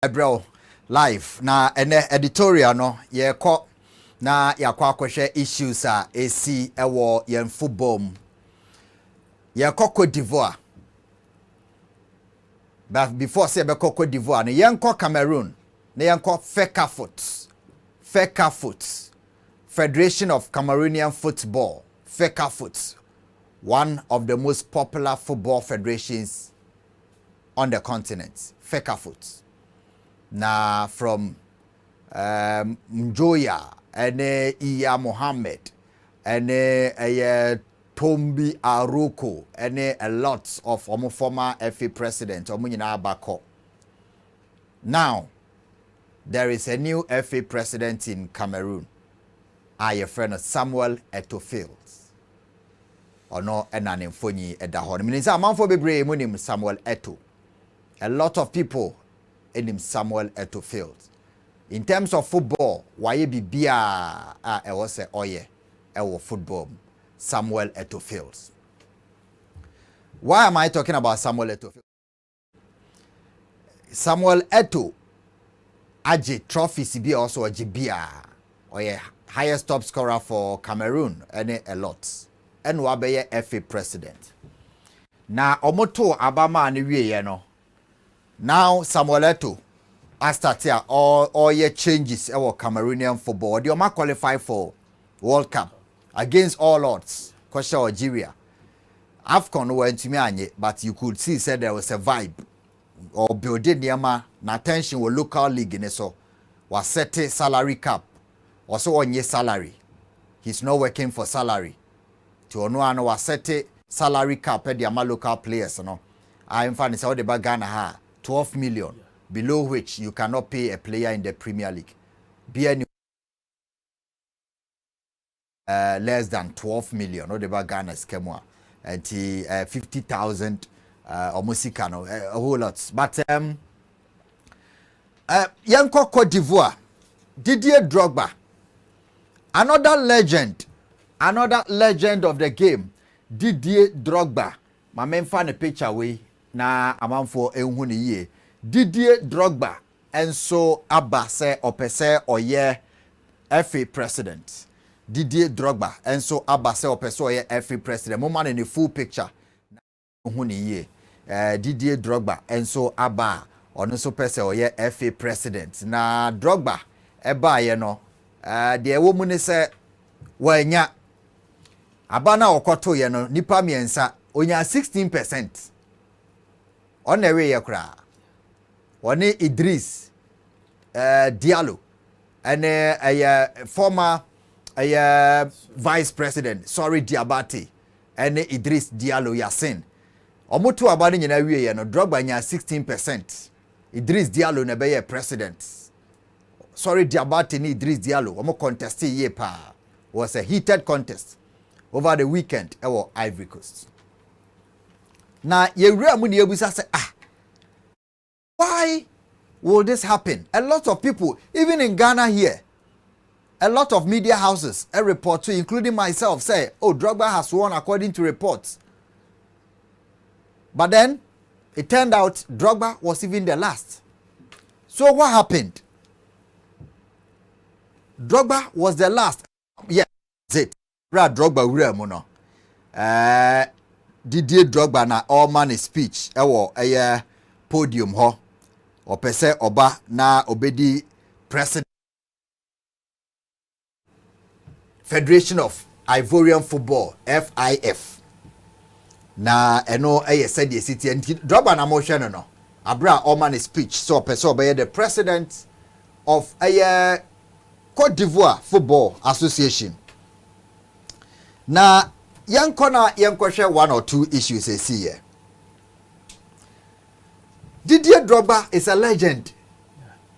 Ebro live na ene editorial no ye ko na yakwa kwhwe issues a esi ewo yen football mu ye Cote d'Ivoire. But before say be Cote d'Ivoire ne yen ko Cameroon ne yen ko Fecafoot Federation of Cameroonian Football. Fecafoot, one of the most popular football federations on the continent. Fecafoot. Na from Njoya ene Iya Mohammed ene Tombi Aroko ene a lot of former FA president nyina abako. Now there is a new FA president in Cameroon. Your friend Samuel Eto'o ono enane mfonyi edaho. Meaning amanfo bebre munim Samuel Eto'o. A lot of people in Samuel Eto'o. In terms of football, why bibia e was say oye e football Samuel Eto'o. Why am I talking about Samuel Eto'o? Samuel Eto'o aje trophies bi also ajibia oye highest top scorer for Cameroon and a lot and wabeye FA president. Na omoto abama ni wiye no. Now Samuel Eto'o has started all your changes our Cameroonian football. They might qualify for World Cup against all odds. Question Algeria. AFCON went to me, but you could see said there was a vibe or building na attention with local league in so was set salary cap also on your salary. He's not working for salary. To no one was set salary cap at the local players. No, I'm finding Saudi Ghana ha 12 million, below which you cannot pay a player in the Premier League. Be any less than 12 million. No, the Ghana's Kemwa and 50,000 almost a whole lot. But Yanko Cote d'Ivoire, Didier Drogba, another legend of the game, Didier Drogba. My main fan a picture away na amanfo ehuni ye. Didier Drogba and so Abba say opese oye FA president. Didier Drogba and so Abba say opese oye FA president. Mo man in the full picture ehuni ye. Didier Drogba and so Abba ono so pese oye FA president. Na Drogba eba ye no de womu ne se wanya abana okoto ye no nipa miensa onya 16%. On the way ye kra woni Idris Diallo and a former vice president Diabate and Idris Diallo Yasin omoto abane nyina wie ye no Drogba nya 16%. Idris Diallo na be ye president. Diabate ni Idris Diallo omo contest ye pa was a heated contest over the weekend ewo Ivory Coast. Na yewura mu ne yebusa say why will this happen? A lot of people, even in Ghana here, a lot of media houses, a report to, including myself, say, oh, Drogba has won according to reports. But then, it turned out Drogba was even the last. So what happened? Drogba was the last. Yeah, that's it. Drogba ure mono. Didier Drogba na all man speech. Ewo podium ho. Opese oba na obedi president Federation of Ivorian Football FIF. Na eno said the city and Drogba na motion no. Abra all man speech. So opese oba the president of Cote d'Ivoire Football Association. Na yanko share one or two issues here. Didier Drogba is a legend.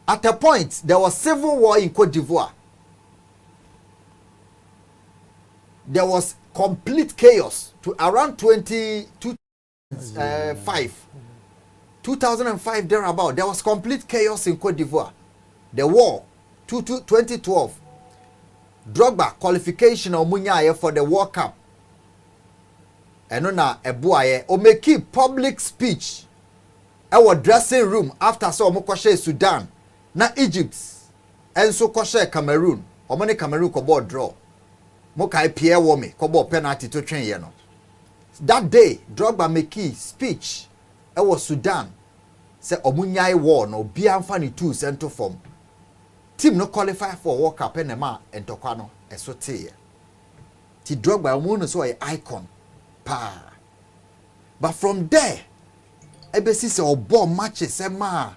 At a point, there was civil war in Cote d'Ivoire. There was complete chaos to around 2005 thereabout. There was complete chaos in Cote d'Ivoire. The war, 2012. Drogba qualification of Munyaye for the World Cup. And na ebuaye o make public speech Our dressing room after so omo kɔhye Sudan na Egypt enso kɔhye Cameroon omo ne Cameroon kɔbɔ draw mo kai Pierre Wome kɔbɔ penalty to twen ye no. That day Drogba make speech was Sudan say omo nyai war no bia mfa ne two center form team no qualify for World Cup and ma entokwa no eso te ti Drogba omo no so a icon pa. But from there ebesi se obo matches e ma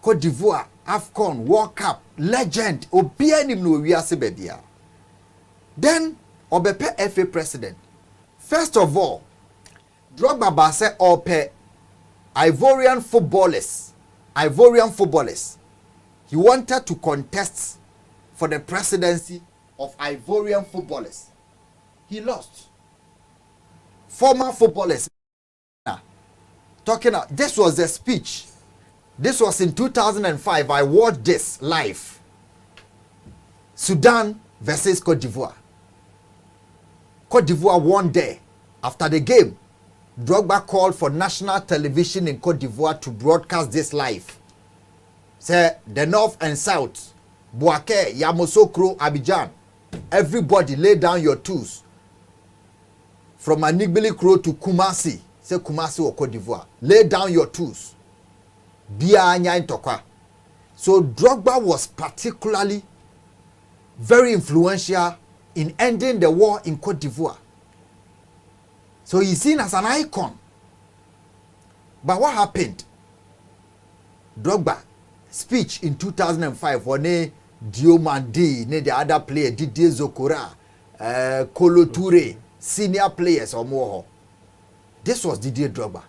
Côte d'Ivoire AFCON World Cup legend obi anim no wiase bebia. Then obepe FA president. First of all, Drogba ba say ope Ivorian footballers. He wanted to contest for the presidency of Ivorian footballers. He lost. Former footballers talking out. This was the speech. This was in 2005. I watched this live. Sudan versus Côte d'Ivoire. Côte d'Ivoire won there. After the game, Drogba called for national television in Côte d'Ivoire to broadcast this live. Say the north and south, Bouaké, Yamoussoukro, Abidjan, everybody lay down your tools. From Anigbili Kro to Kumasi, say Kumasi or Côte d'Ivoire, lay down your tools. Bia anya intokwa. So Drogba was particularly very influential in ending the war in Côte d'Ivoire. So he's seen as an icon. But what happened? Drogba speech in 2005 when Diomande, the other player, Didier Zokora, Kolo Touré, senior players or more. This was Didier Drogba.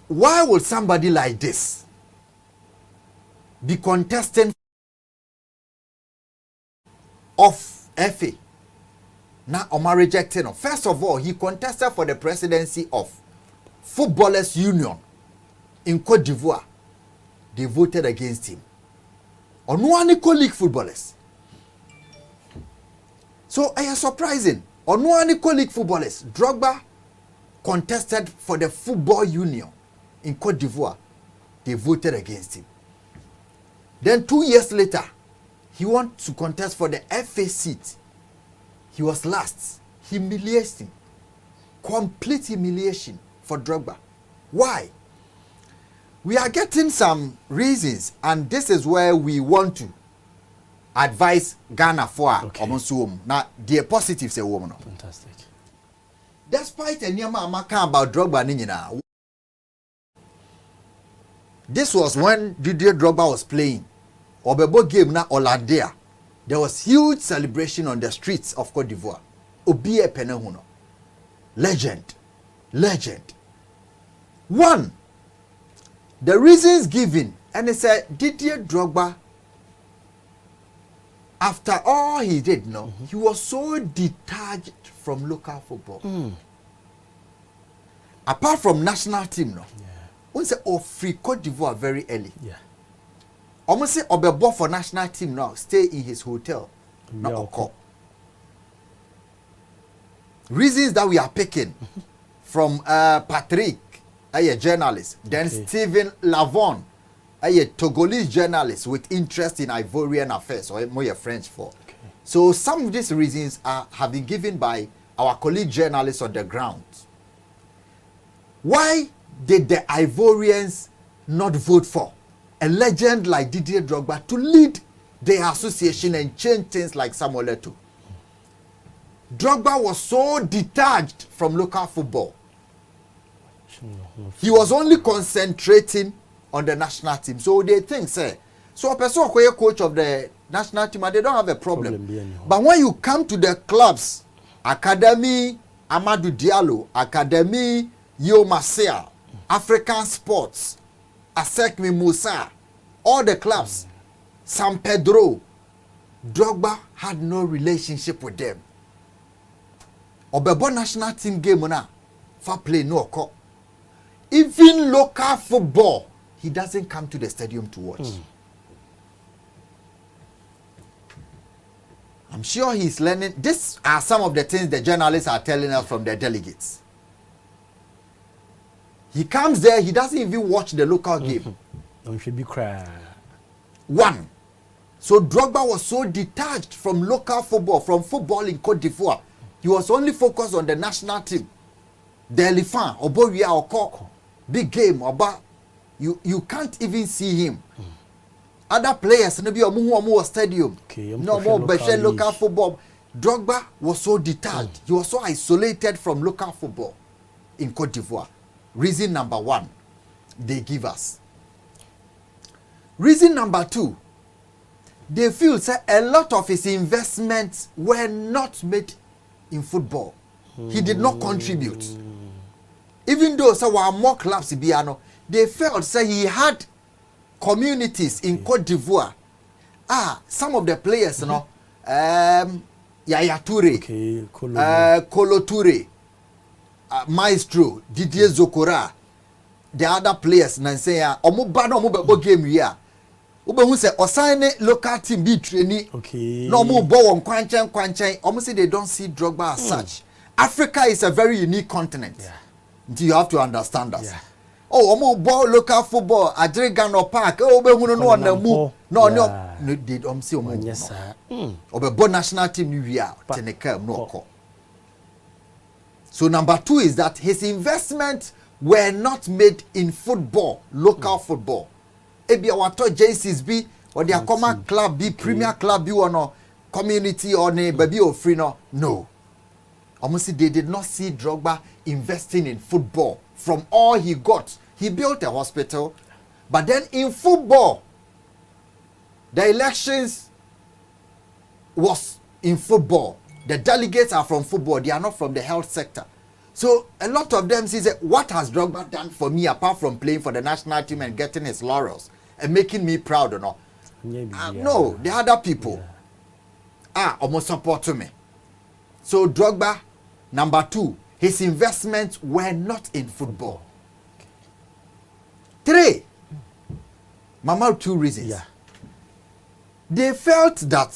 Why would somebody like this be contesting of FA? Now Omar rejecting him. First of all, he contested for the presidency of Footballers Union in Côte d'Ivoire. They voted against him. On one league footballers. So it is surprising. On one league footballers, Drogba contested for the Football Union in Côte d'Ivoire. They voted against him. Then 2 years later, he wanted to contest for the FA seat. He was last. Humiliation. Complete humiliation for Drogba. Why? We are getting some reasons, and this is where we want to advise Ghana for now the positives a woman. Fantastic. Despite any amaka about Drogba Ninina. This was when Didier Drogba was playing. Obebo game na Oladea. There was huge celebration on the streets of Côte d'Ivoire. Obie Penehuno. Legend. One, the reasons given, and they said Didier Drogba, after all he did, he was so detached from local football. Apart from national team, we say free Côte d'Ivoire very early. Almost say Obebo for national team now, stay in his hotel. Reasons that we are picking from Patrick, a journalist, then Stephen Lavon, a Togolese journalist with interest in Ivorian affairs, or more French for. So some of these reasons have been given by our colleague journalists on the ground. Why did the Ivorians not vote for a legend like Didier Drogba to lead the association and change things like Samuel Eto'o? Drogba was so detached from local football. He was only concentrating on the national team. So they think, say, so a person who is coach of the national team, they don't have a problem. But when you come to the clubs, Academy Amadou Diallo, Academy Yomasia, African Sports, Asekmi Musa, all the clubs, San Pedro, Drogba had no relationship with them. Obebo national team game na for play no occur. Even local football, he doesn't come to the stadium to watch. I'm sure he's learning. These are some of the things the journalists are telling us from their delegates. He comes there, he doesn't even watch the local game. Should be cry. One. So Drogba was so detached from local football, from football in Cote d'Ivoire. He was only focused on the national team. The elephant, Oboria or Koko, big game, Oba. You can't even see him. Other players, maybe Omuhu stadium. No more local football. Drogba was so detached. He was so isolated from local football in Cote d'Ivoire. Reason number one, they give us. Reason number two, they feel that a lot of his investments were not made in football. He did not contribute. Even though there were more clubs in Biano, they felt that he had communities in Cote d'Ivoire. Some of the players, Yaya Toure, Kolo Toure, Maestro, Didier Zokora, the other players, Nansea, Omo game here. Who say Osane local team be trainee. No more on Kwanchen. Almost say they don't see Drogba as such. Africa is a very unique continent. You have to understand that. Omo ball local football. Adregano Park. No, they don't see Omo. Yes, sir. National team we are. No. So number two is that his investments were not made in football, local football. Ebi awato JCs be or the common club be premier club be or no community or ne baby or free no. Almost they did not see Drogba investing in football. From all he got, he built a hospital, but then in football, the elections was in football. The delegates are from football. They are not from the health sector. So a lot of them say, what has Drogba done for me apart from playing for the national team and getting his laurels and making me proud or not? No, the other people almost support me. So Drogba, number two, his investments were not in football. Three, Mama, two reasons. They felt that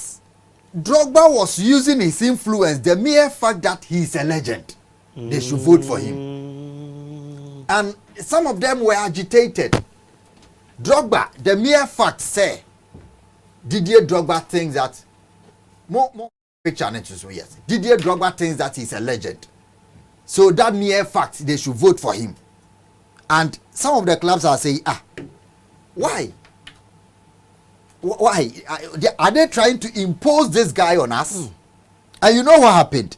Drogba was using his influence, the mere fact that he is a legend. They should vote for him. And some of them were agitated. Drogba, the mere fact say, Didier Drogba thinks that more picture yes. Didier Drogba thinks that he's a legend. So that mere fact, they should vote for him. And some of the clubs are saying, why? Why? Are they trying to impose this guy on us? And you know what happened?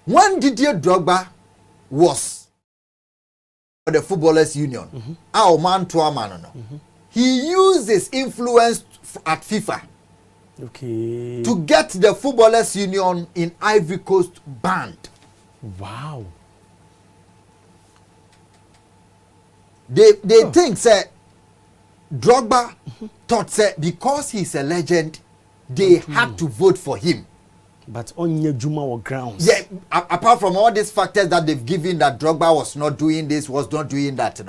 When Didier Drogba was for the Footballers Union, he used his influence at FIFA to get the Footballers Union in Ivory Coast banned. Wow. They think say Drogba thought say because he's a legend, they had to vote for him. But on your Juma or grounds. Yeah, apart from all these factors that they've given that Drogba was not doing this, was not doing that,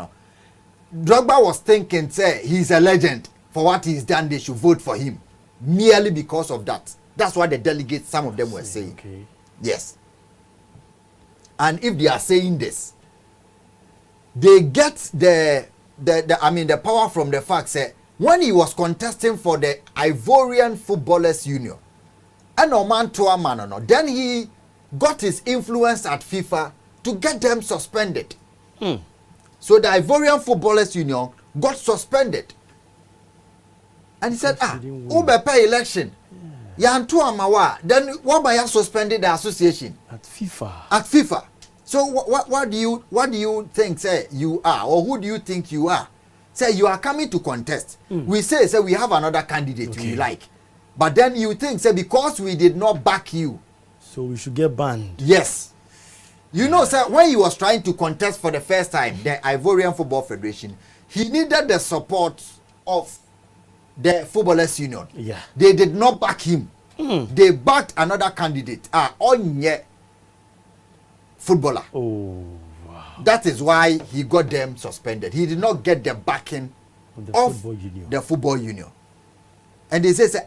Drogba was thinking, say, he's a legend. For what he's done, they should vote for him. Merely because of that. That's what the delegates, some of them were saying. Yes. And if they are saying this, they get the power from the fact, say, when he was contesting for the Ivorian Footballers Union, then he got his influence at FIFA to get them suspended. So the Ivorian Footballers Union got suspended. And he said, pay election. Then why am I suspended the association? At FIFA. At FIFA. So what do you think, say, you are? Or who do you think you are? Say, you are coming to contest. We say, we have another candidate we like. But then you think, say, because we did not back you, so we should get banned. Yes. You know, sir, when he was trying to contest for the first time, the Ivorian Football Federation, he needed the support of the Footballers Union. Yeah. They did not back him. They backed another candidate, Onye footballer. Oh, wow. That is why he got them suspended. He did not get the backing of the Football Union. And they say,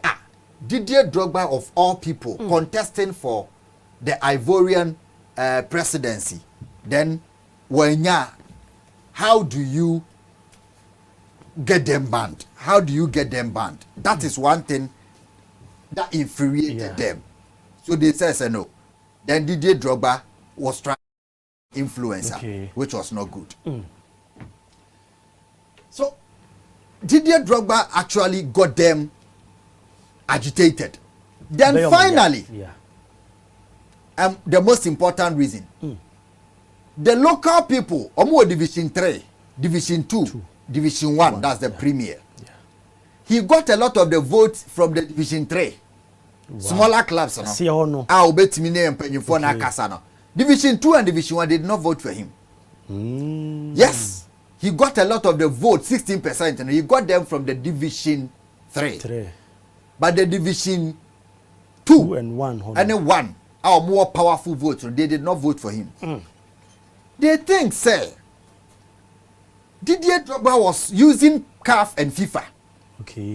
Didier Drogba of all people contesting for the Ivorian presidency, then wanya, how do you get them banned? How do you get them banned? That is one thing that infuriated them. So they said no. Then Didier Drogba was trying to influence her, which was not good. So Didier Drogba actually got them agitated. Then finally, the most important reason, the local people, Omo Division 3, Division 2, Division 1, that's the premier. He got a lot of the votes from the Division 3. Smaller clubs, Division 2 and Division 1 did not vote for him. Yes, he got a lot of the votes, 16%, and he got them from the Division 3. But the Division 2 and 1 are more powerful votes, so they did not vote for him. They think, say, Didier Drogba was using CAF and FIFA.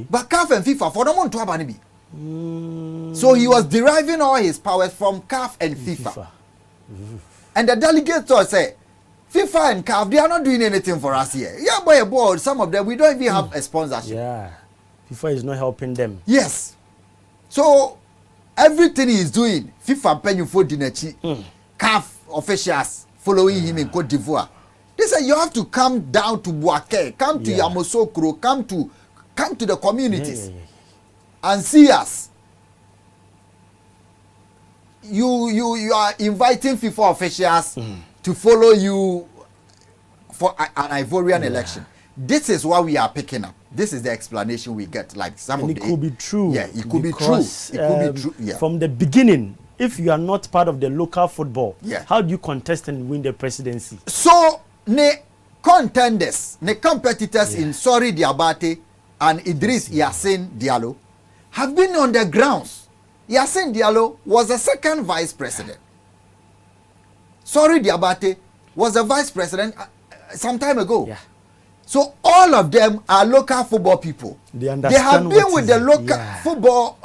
But CAF and FIFA, for the month to have so he was deriving all his powers from CAF and FIFA. And the delegates say, FIFA and CAF, they are not doing anything for us here. Yeah, boy, some of them, we don't even have a sponsorship. Yeah, FIFA is not helping them. Yes. So, everything he is doing, FIFA paying for Dinechi, CAF officials following him in Cote d'Ivoire. They say you have to come down to Bouaké, come to Yamoussoukro, come to the communities and see us. You are inviting FIFA officials to follow you for an Ivorian election. This is what we are picking up. This is the explanation we get. Like some of it could be true. Yeah, it could be true. It could be true. Yeah. From the beginning, if you are not part of the local football, how do you contest and win the presidency? So, ne contenders, ne competitors in Sori Diabate and Idris Yassine Diallo have been on the grounds. Yassine Diallo was the second vice president. Sori Diabate was a vice president some time ago. So all of them are local football people. They have been with the local football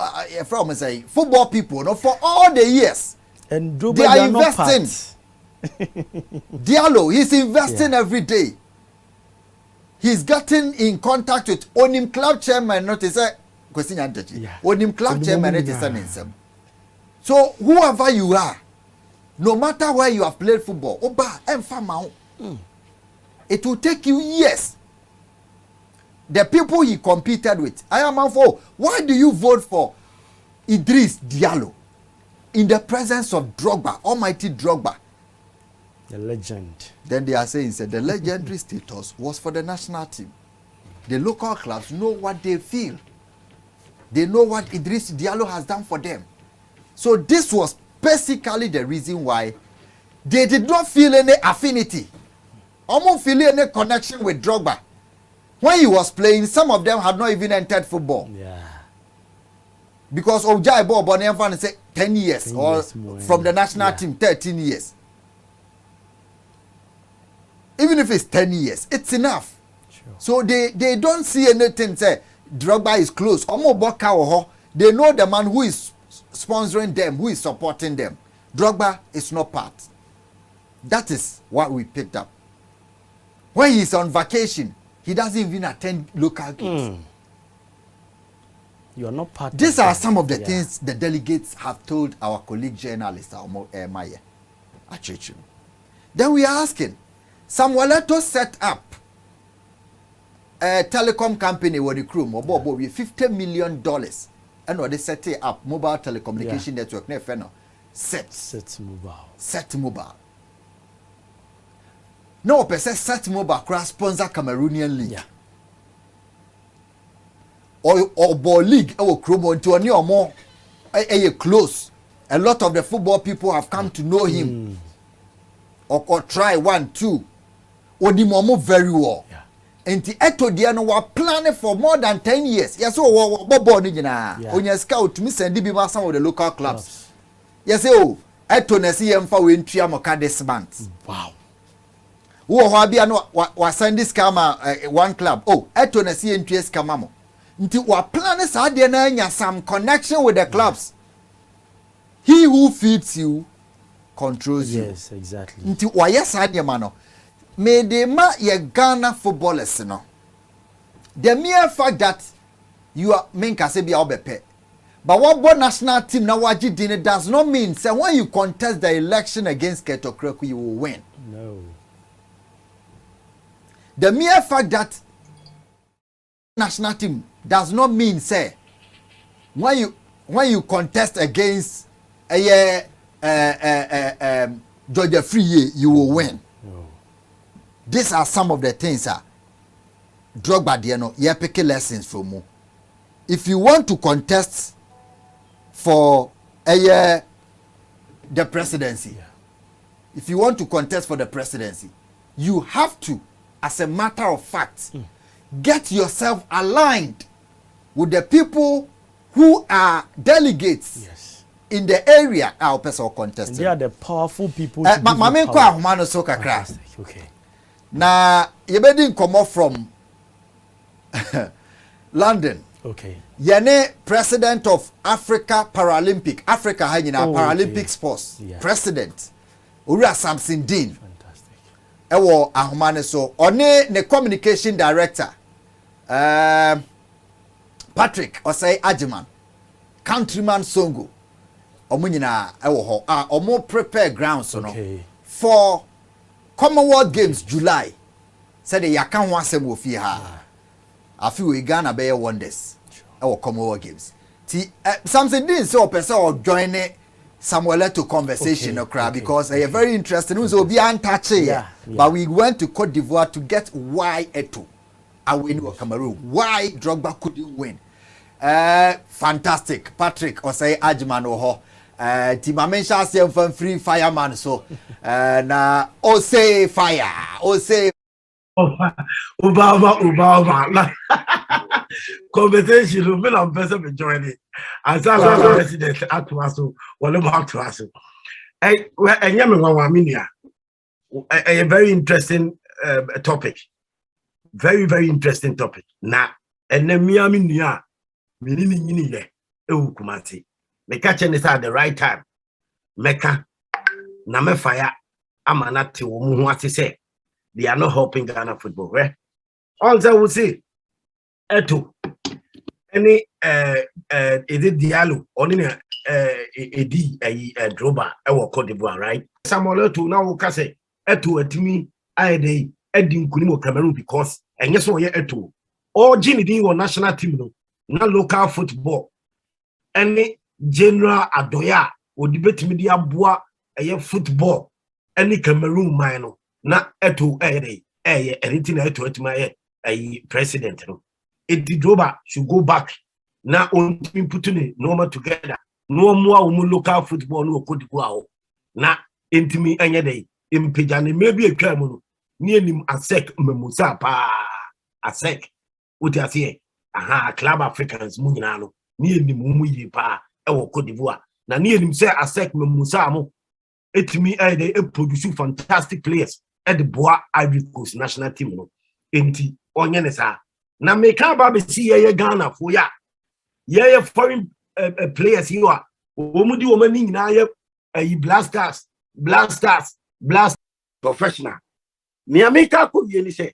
football people for all the years. And they are investing. Diallo, he's investing every day. He's getting in contact with Onim club chairman, not to say Onim club chairman, not to say. So whoever you are, no matter where you have played football, Oba and Famao, it will take you years. The people he competed with, I am for. Why do you vote for Idris Diallo in the presence of Drogba, almighty Drogba? The legend. Then they are saying that the legendary status was for the national team. The local clubs know what they feel. They know what Idris Diallo has done for them. So this was basically the reason why they did not feel any affinity. Almost feel any connection with Drogba. When he was playing, some of them had not even entered football. Because Ojai Bob Bonnier said 10 years, or from the national team, 13 years. Even if it's 10 years, it's enough. So they don't see anything, say, Drogba is close. They know the man who is sponsoring them, who is supporting them. Drogba is not part. That is what we picked up. When he's on vacation, he doesn't even attend local games. You are not part. These are some of the things the delegates have told our colleague journalist, Maya. Then we are asking, Samuel set up a telecom company with the crew, with $50 million, and what they set it up, mobile telecommunication network, Set Mobile. No, person Set Mobile cross sponsor Cameroonian league. Or ball league, to a new more close. A lot of the football people have come to know him. Or try 1, 2. Odimomo very well. And the Eto Diano were planning for more than 10 years. Yes, on your scout to miss and be some of the local clubs. Yes, Eto Nasi for win Triamoka this month. Wow. Was send this scammer one club. Eto Nasi and Trias Camamo. Until we planning some connection with the clubs. He who feeds you controls you. Yes, exactly. Until why yes, I mano. me de ma ye Ghana footballers no. The mere fact that you are main kase bi obepe. But what national team na waji din does not mean say when you contest the election against Ketokreku you will win. No. The mere fact that national team does not mean say when you contest against Georgia Free you will win. No. These are some of the things Drogba there no you pick lessons from you. If you want to contest for the presidency, if you want to contest for the presidency, you have to, as a matter of fact, get yourself aligned with the people who are delegates in the area our person contesting. They are the powerful people. Mama ko ahoma no so kakra. Okay. Na yebedi nkomo from London. Okay. Yene president of Africa Paralympic Paralympic sports president Ura Samson Dean. Fantastic. Ewo ahomane so one ne communication director Patrick Osei Ajiman Cntryman Songo omo nyina ewo ho omo prepare grounds no for Commonwealth Games July said the yakan ho asem wo fie ha afi we Ghana be wonders our Commonwealth Games. Something didn't say person or join Samuel to conversation because they are very interesting. It will be untouched. But we went to Cote d'Ivoire to get why Eto a win or Cameroon. Why Drogba couldn't win. Fantastic. Patrick or say Ajman or Timamensha say from free fireman so na o say fire o say Obama. Conversation will be on person be joining. As I president at was well about to us. A very interesting topic. Very, very interesting topic. Na Miami Nia meaning ye Kumati. Me catching this at the right time. Meka na me fire amanati what say. They are not helping Ghana football. Right? Also, we see Eto any is it Diallo only Edi Drogba ewo Cote d'Ivoire, right? Samuel Eto now we say Eto etimi ayede edi nkunimo Cameroon because enye so ye Eto all Gini di wo national team no na local football any general adoya odibetimi di aboa eye football any Cameroon man no na Eto anything Eto etima president no Drogba should go back now on putting normal together no more local football no Cote d'Ivoire na intimi anya day impejane maybe a twamu near him asek memusa pa asek uti asie aha club Africans mu nyina no near him mu yi pa e wo Cote d'Ivoire na near him say asek memusa mo etimi they produce fantastic players at the Boa Ivory Coast national team no enti onye ne sa na meka ba be see ye Ghana for ya ye foreign players you are omudi omani nyina ye blast professional me ameka ko wie ni se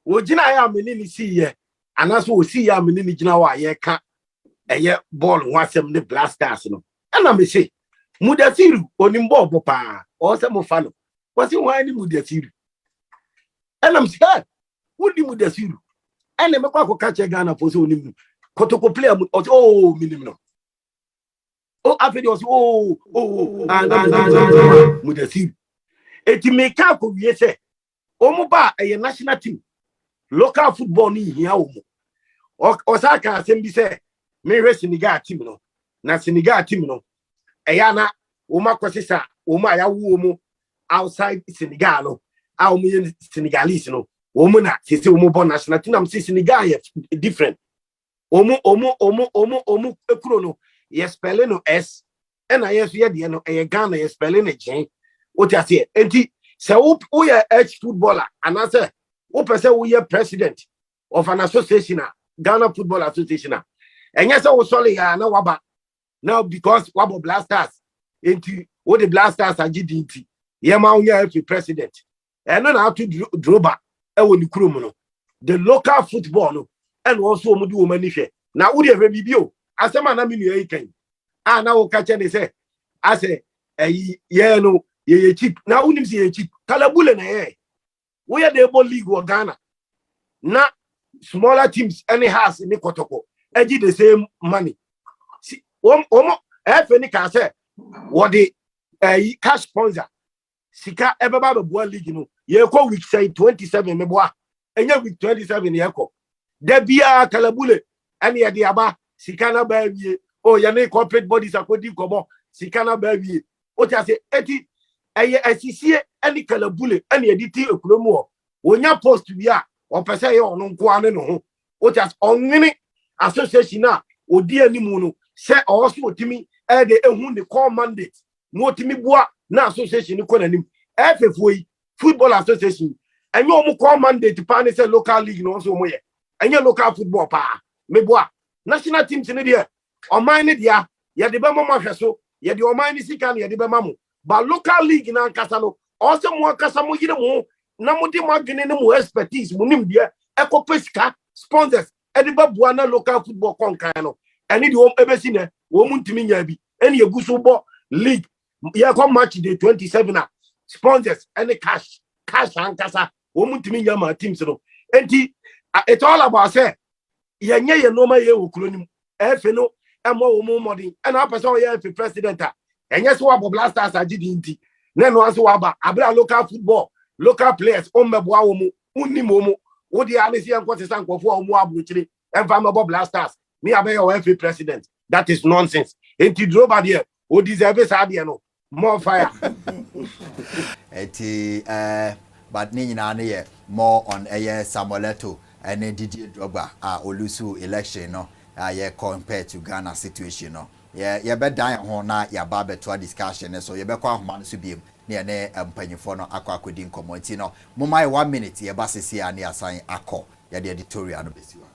wo gina ya ameni ni see ye anaso wo see ya ameni ni gina wa ye ka eye ball wasem ne blasters no ana me say Mudasiru onimbo bopa o se mo fa no wasi wan ni Mudasiru ana me say wudi Mudasiru ene me kwa ko kache Ghana for so onim kotoko player oh minim no oh afedi was Mudasiru eti me ka ko wie se omo ba eye national team local football ni hia omo o sa ka asem bi se me re Senegal team no na Senegal team no eyana omo kwesisa omo ayawo omo outside Senegal no a omo ye Senegalese no omo na sese omo bon national team am Senegal ye different omo ekuro no ye spell no s na ye so ye de no ye Ghana ye spell no gen o ti ase enti se wo ye ex footballer anase wo pese wo ye president of an association Ghana Football Association enye se wo sole ya na waba now because wabo blasters enti wo the blasters agidinti ye ma wo ye president and then how to Drogba ni kurom no the local football no and also omo do mani hwe na wo de bibio asema na me nua yi kan na wo ka che ne say ase ye no ye cheap na unim se ye cheap kalabule na ye we are the able league or Ghana na smaller teams any has ni kotoko eji the same money see omo ni ka say what the cash sponsor sika ebeba be league no ye ko week say 27 me boa enya week 27 ye ko da bia kalabule ani ye de aba sika na ba wie o ye ne corporate bodies akodi kobo sika na ba wie o ti ase eti eye asisie ani kalabule ani editi ekuromu o onya post bia o pese ye onu nko ane no ho o ti ase onwini association na odi animu no se o so otimi e de ehu ne call mandate no otimi bua na association ko nanim efefuyi football association enye omu call mandate pa ne se local league no so omo ye enye local football pa me bua national teams ne de oman ne dia ye de be mo hweso ye de oman ne sika ne ye de be mamu ba local league na nkasa no ose mo akasa mo yire mo na mo de mo adwene ne mo expertise mo nim de ekopesika sponsors e de be bua na local football konkan no ene de o ebesi ne wo mu ntimi nya bi ene eguso bo league ye come match day 27 sponsors any cash ankasa wo mu ntimi nya ma teams no enti it's all about say ye nye ye no ma ye okronim efe no emo wo mu modern and na person ye efe president a enye so abo blasters agidi nti na no anso aba abra local football local players o meboa wo mu unimo mu wo di anesi enkwose sankofo o mu abrochire enfa mebo blasters me abe your efe president that is nonsense enti Drogba there o deserve sa there no more fire eti but ni nyina ne ye more on Samueleto and Didier Drogba olusu election no ye compared to Ghana situation no ye be dan ho na ya ba beto discussion so ye be kwa homa no so biem ne ne mpanyifo no akwa nkomo nti no moma 1 minute ye ba sesi ya ne asan akọ ya de editorial no besiwa